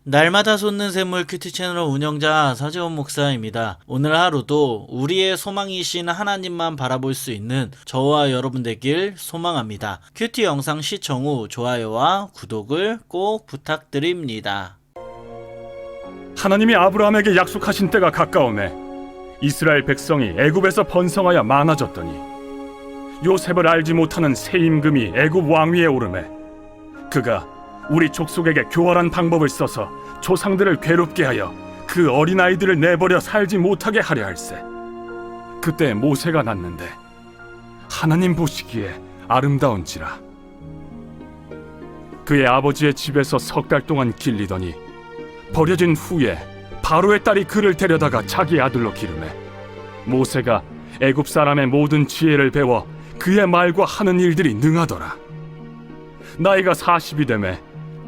날마다 솟는 샘물 큐티 채널 운영자 서지원 목사입니다. 오늘 하루도 우리의 소망이신 하나님만 바라볼 수 있는 저와 여러분 되길 소망합니다. 큐티 영상 시청 후 좋아요와 구독을 꼭 부탁드립니다. 하나님이 아브라함에게 약속하신 때가 가까우매 이스라엘 백성이 애굽에서 번성하여 많아졌더니 요셉을 알지 못하는 새 임금이 애굽 왕위에 오르매 그가 우리 족속에게 교활한 방법을 써서 조상들을 괴롭게 하여 그 어린아이들을 내버려 살지 못하게 하려 할세. 그때 모세가 났는데 하나님 보시기에 아름다운지라. 그의 아버지의 집에서 석 달 동안 길리더니 버려진 후에 바로의 딸이 그를 데려다가 자기 아들로 기르매 모세가 애굽 사람의 모든 지혜를 배워 그의 말과 하는 일들이 능하더라. 나이가 40이 되매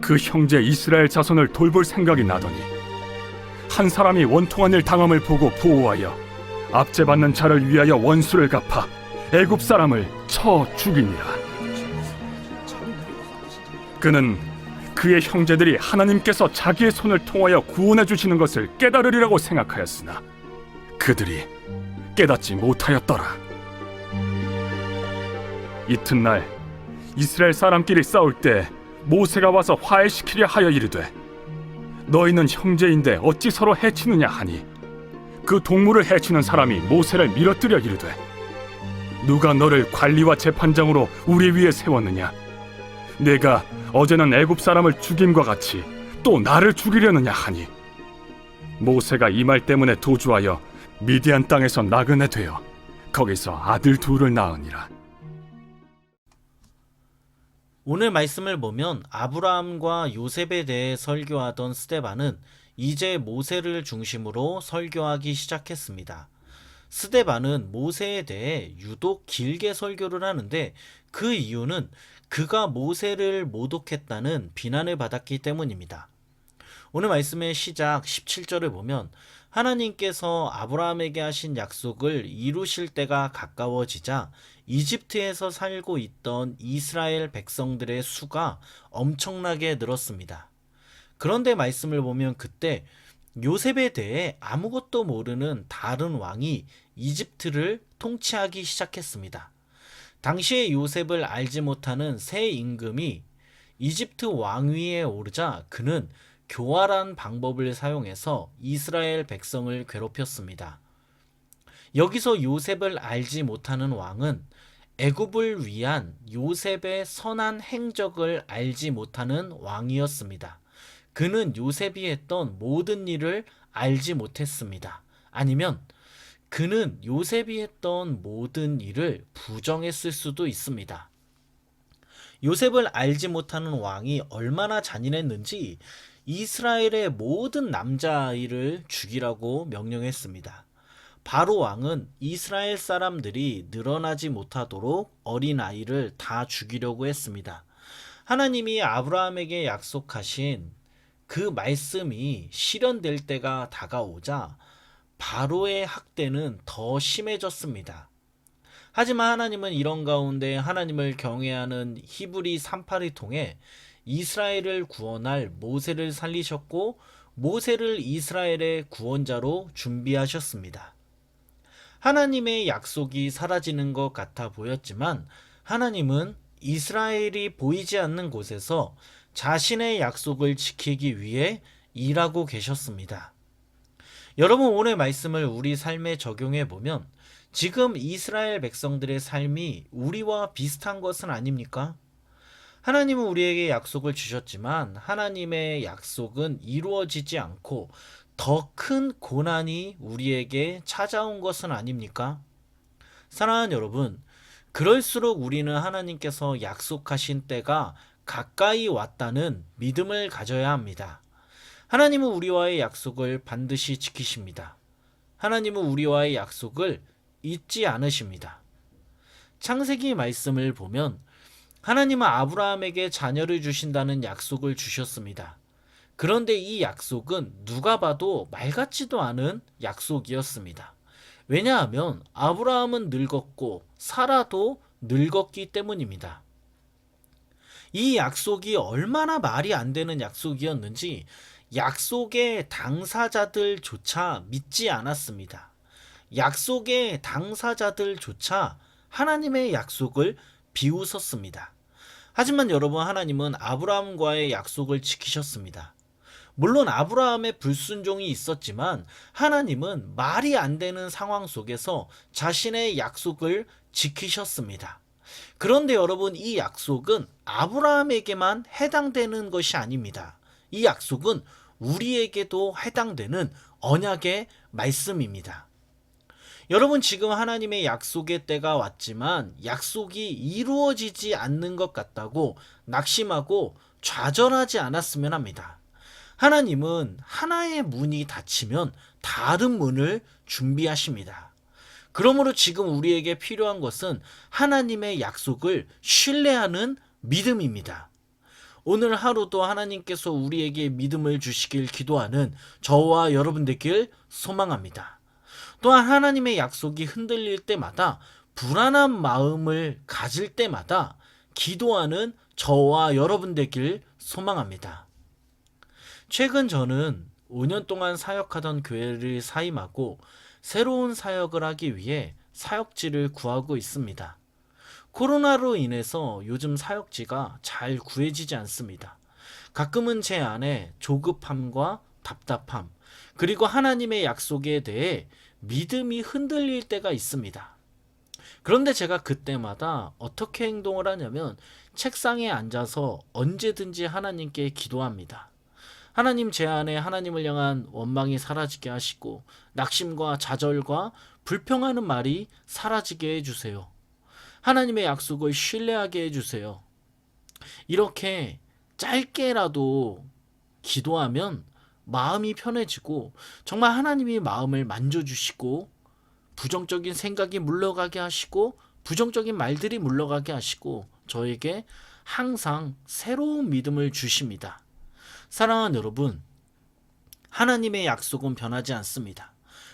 그 형제 이스라엘 자손을 돌볼 생각이 나더니 한 사람이 원통한 일 당함을 보고 보호하여 압제받는 자를 위하여 원수를 갚아 애굽 사람을 쳐 죽이니라. 그는 그의 형제들이 하나님께서 자기의 손을 통하여 구원해 주시는 것을 깨달으리라고 생각하였으나 그들이 깨닫지 못하였더라. 이튿날 이스라엘 사람끼리 싸울 때 모세가 와서 화해시키려 하여 이르되 너희는 형제인데 어찌 서로 해치느냐 하니 그 동물을 해치는 사람이 모세를 밀어뜨려 이르되 누가 너를 관리와 재판장으로 우리 위에 세웠느냐? 내가 어제는 애굽 사람을 죽임과 같이 또 나를 죽이려느냐 하니 모세가 이 말 때문에 도주하여 미디안 땅에서 나그네 되어 거기서 아들 둘을 낳으니라. 오늘 말씀을 보면 아브라함과 요셉에 대해 설교하던 스데반은 이제 모세를 중심으로 설교하기 시작했습니다. 스데반은 모세에 대해 유독 길게 설교를 하는데 그 이유는 그가 모세를 모독했다는 비난을 받았기 때문입니다. 오늘 말씀의 시작 17절을 보면 하나님께서 아브라함에게 하신 약속을 이루실 때가 가까워지자 이집트에서 살고 있던 이스라엘 백성들의 수가 엄청나게 늘었습니다. 그런데 말씀을 보면 그때 요셉에 대해 아무것도 모르는 다른 왕이 이집트를 통치하기 시작했습니다. 당시에 요셉을 알지 못하는 새 임금이 이집트 왕위에 오르자 그는 교활한 방법을 사용해서 이스라엘 백성을 괴롭혔습니다. 여기서 요셉을 알지 못하는 왕은 애굽을 위한 요셉의 선한 행적을 알지 못하는 왕이었습니다. 그는 요셉이 했던 모든 일을 알지 못했습니다. 아니면 그는 요셉이 했던 모든 일을 부정했을 수도 있습니다. 요셉을 알지 못하는 왕이 얼마나 잔인했는지 이스라엘의 모든 남자아이를 죽이라고 명령했습니다. 바로 왕은 이스라엘 사람들이 늘어나지 못하도록 어린아이를 다 죽이려고 했습니다. 하나님이 아브라함에게 약속하신 그 말씀이 실현될 때가 다가오자 바로의 학대는 더 심해졌습니다. 하지만 하나님은 이런 가운데 하나님을 경외하는 히브리 38을 통해 이스라엘을 구원할 모세를 살리셨고 모세를 이스라엘의 구원자로 준비하셨습니다. 하나님의 약속이 사라지는 것 같아 보였지만 하나님은 이스라엘이 보이지 않는 곳에서 자신의 약속을 지키기 위해 일하고 계셨습니다. 여러분 오늘 말씀을 우리 삶에 적용해 보면 지금 이스라엘 백성들의 삶이 우리와 비슷한 것은 아닙니까? 하나님은 우리에게 약속을 주셨지만 하나님의 약속은 이루어지지 않고 더 큰 고난이 우리에게 찾아온 것은 아닙니까? 사랑하는 여러분, 그럴수록 우리는 하나님께서 약속하신 때가 가까이 왔다는 믿음을 가져야 합니다. 하나님은 우리와의 약속을 반드시 지키십니다. 하나님은 우리와의 약속을 잊지 않으십니다. 창세기 말씀을 보면 하나님은 아브라함에게 자녀를 주신다는 약속을 주셨습니다. 그런데 이 약속은 누가 봐도 말 같지도 않은 약속이었습니다. 왜냐하면 아브라함은 늙었고 사라도 늙었기 때문입니다. 이 약속이 얼마나 말이 안 되는 약속이었는지 약속의 당사자들조차 믿지 않았습니다. 약속의 당사자들조차 하나님의 약속을 비웃었습니다. 하지만 여러분, 하나님은 아브라함과의 약속을 지키셨습니다. 물론 아브라함의 불순종이 있었지만 하나님은 말이 안 되는 상황 속에서 자신의 약속을 지키셨습니다. 그런데 여러분, 이 약속은 아브라함에게만 해당되는 것이 아닙니다. 이 약속은 우리에게도 해당되는 언약의 말씀입니다. 여러분, 지금 하나님의 약속의 때가 왔지만 약속이 이루어지지 않는 것 같다고 낙심하고 좌절하지 않았으면 합니다. 하나님은 하나의 문이 닫히면 다른 문을 준비하십니다. 그러므로 지금 우리에게 필요한 것은 하나님의 약속을 신뢰하는 믿음입니다. 오늘 하루도 하나님께서 우리에게 믿음을 주시길 기도하는 저와 여러분 되길 소망합니다. 또한 하나님의 약속이 흔들릴 때마다, 불안한 마음을 가질 때마다 기도하는 저와 여러분 되길 소망합니다. 최근 저는 5년 동안 사역하던 교회를 사임하고 새로운 사역을 하기 위해 사역지를 구하고 있습니다. 코로나로 인해서 요즘 사역지가 잘 구해지지 않습니다. 가끔은 제 안에 조급함과 답답함, 그리고 하나님의 약속에 대해 믿음이 흔들릴 때가 있습니다. 그런데 제가 그때마다 어떻게 행동을 하냐면 책상에 앉아서 언제든지 하나님께 기도합니다. 하나님, 제 안에 하나님을 향한 원망이 사라지게 하시고 낙심과 좌절과 불평하는 말이 사라지게 해주세요. 하나님의 약속을 신뢰하게 해주세요. 이렇게 짧게라도 기도하면 마음이 편해지고 정말 하나님이 마음을 만져주시고 부정적인 생각이 물러가게 하시고 부정적인 말들이 물러가게 하시고 저에게 항상 새로운 믿음을 주십니다. 사랑하는 여러분, 하나님의 약속은 변하지 않습니다.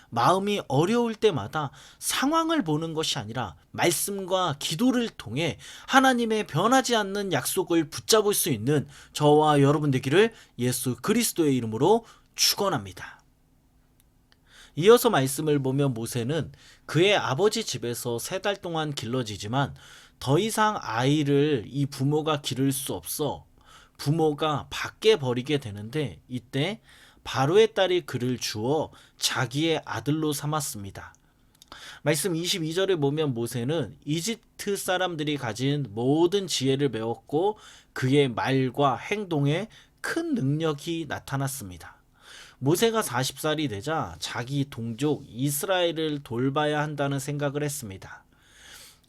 마음이 어려울 때마다 상황을 보는 것이 아니라 말씀과 기도를 통해 하나님의 변하지 않는 약속을 붙잡을 수 있는 저와 여러분 되기를 예수 그리스도의 이름으로 축원합니다. 이어서 말씀을 보면 모세는 그의 아버지 집에서 3달 동안 길러지지만 더 이상 아이를 이 부모가 기를 수 없어 부모가 밖에 버리게 되는데, 이때 바로의 딸이 그를 주어 자기의 아들로 삼았습니다. 말씀 22절에 보면 모세는 이집트 사람들이 가진 모든 지혜를 배웠고 그의 말과 행동에 큰 능력이 나타났습니다. 모세가 40살이 되자 자기 동족 이스라엘을 돌봐야 한다는 생각을 했습니다.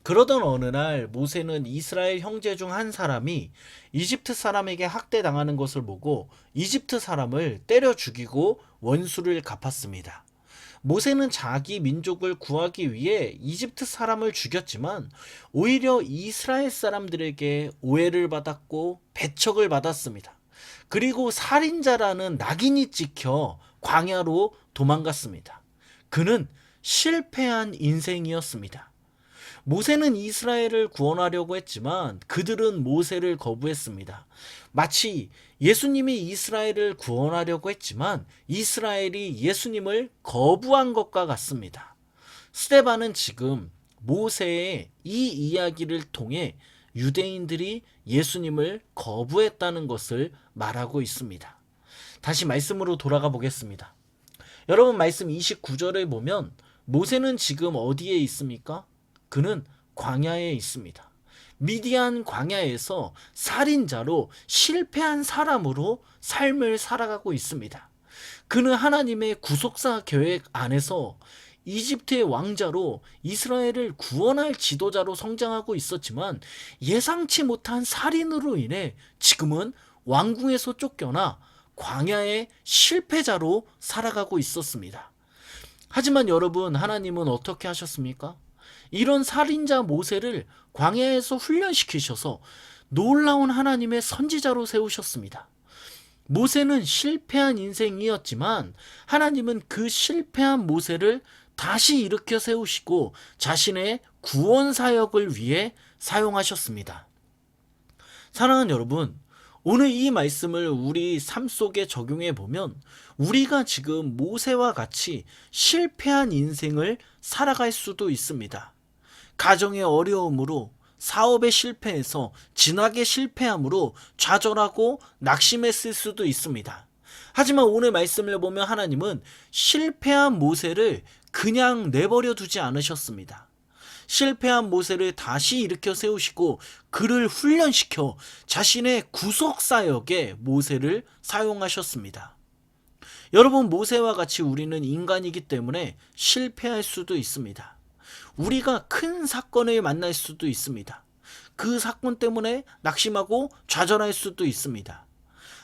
그러던 어느 날 모세는 이스라엘 형제 중 한 사람이 이집트 사람에게 학대당하는 것을 보고 이집트 사람을 때려 죽이고 원수를 갚았습니다. 모세는 자기 민족을 구하기 위해 이집트 사람을 죽였지만 오히려 이스라엘 사람들에게 오해를 받았고 배척을 받았습니다. 그리고 살인자라는 낙인이 찍혀 광야로 도망갔습니다. 그는 실패한 인생이었습니다. 모세는 이스라엘을 구원하려고 했지만 그들은 모세를 거부했습니다. 마치 예수님이 이스라엘을 구원하려고 했지만 이스라엘이 예수님을 거부한 것과 같습니다. 스데반은 지금 모세의 이 이야기를 통해 유대인들이 예수님을 거부했다는 것을 말하고 있습니다. 다시 말씀으로 돌아가 보겠습니다. 여러분, 말씀 29절에 보면 모세는 지금 어디에 있습니까? 그는 광야에 있습니다. 미디안 광야에서 살인자로 실패한 사람으로 삶을 살아가고 있습니다. 그는 하나님의 구속사 계획 안에서 이집트의 왕자로 이스라엘을 구원할 지도자로 성장하고 있었지만 예상치 못한 살인으로 인해 지금은 왕궁에서 쫓겨나 광야의 실패자로 살아가고 있었습니다. 하지만 여러분, 하나님은 어떻게 하셨습니까? 이런 살인자 모세를 광야에서 훈련시키셔서 놀라운 하나님의 선지자로 세우셨습니다. 모세는 실패한 인생이었지만 하나님은 그 실패한 모세를 다시 일으켜 세우시고 자신의 구원 사역을 위해 사용하셨습니다. 사랑하는 여러분, 오늘 이 말씀을 우리 삶 속에 적용해 보면 우리가 지금 모세와 같이 실패한 인생을 살아갈 수도 있습니다. 가정의 어려움으로, 사업에 실패해서 진학에 실패함으로 좌절하고 낙심했을 수도 있습니다. 하지만 오늘 말씀을 보면 하나님은 실패한 모세를 그냥 내버려 두지 않으셨습니다. 실패한 모세를 다시 일으켜 세우시고 그를 훈련시켜 자신의 구속사역에 모세를 사용하셨습니다. 여러분, 모세와 같이 우리는 인간이기 때문에 실패할 수도 있습니다. 우리가 큰 사건을 만날 수도 있습니다. 그 사건 때문에 낙심하고 좌절할 수도 있습니다.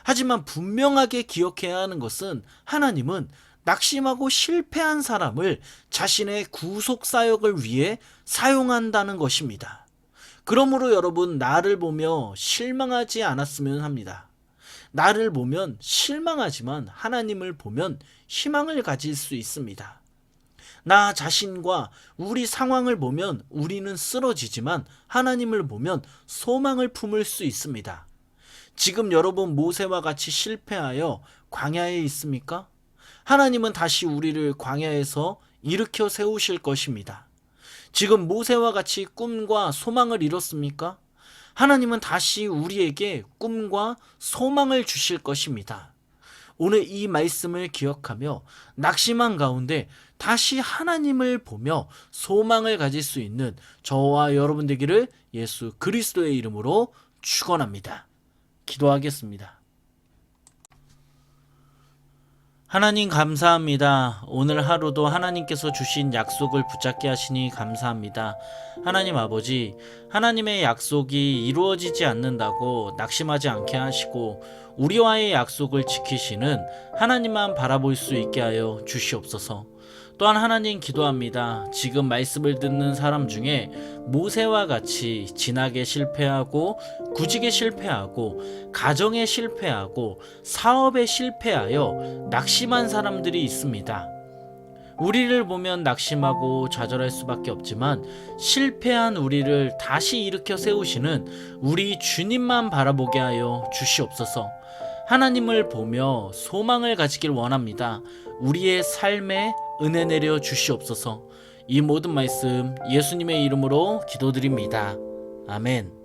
하지만 분명하게 기억해야 하는 것은 하나님은 낙심하고 실패한 사람을 자신의 구속 사역을 위해 사용한다는 것입니다. 그러므로 여러분, 나를 보며 실망하지 않았으면 합니다. 나를 보면 실망하지만 하나님을 보면 희망을 가질 수 있습니다. 나 자신과 우리 상황을 보면 우리는 쓰러지지만 하나님을 보면 소망을 품을 수 있습니다. 지금 여러분 모세와 같이 실패하여 광야에 있습니까? 하나님은 다시 우리를 광야에서 일으켜 세우실 것입니다. 지금 모세와 같이 꿈과 소망을 이뤘습니까? 하나님은 다시 우리에게 꿈과 소망을 주실 것입니다. 오늘 이 말씀을 기억하며 낙심한 가운데 다시 하나님을 보며 소망을 가질 수 있는 저와 여러분 되기를 예수 그리스도의 이름으로 축원합니다. 기도하겠습니다. 하나님 감사합니다. 오늘 하루도 하나님께서 주신 약속을 붙잡게 하시니 감사합니다. 하나님 아버지, 하나님의 약속이 이루어지지 않는다고 낙심하지 않게 하시고 우리와의 약속을 지키시는 하나님만 바라볼 수 있게 하여 주시옵소서. 또한 하나님 기도합니다. 지금 말씀을 듣는 사람 중에 모세와 같이 진학에 실패하고 구직에 실패하고 가정에 실패하고 사업에 실패하여 낙심한 사람들이 있습니다. 우리를 보면 낙심하고 좌절할 수밖에 없지만 실패한 우리를 다시 일으켜 세우시는 우리 주님만 바라보게 하여 주시옵소서. 하나님을 보며 소망을 가지길 원합니다. 우리의 삶에 은혜 내려 주시옵소서. 이 모든 말씀 예수님의 이름으로 기도드립니다. 아멘.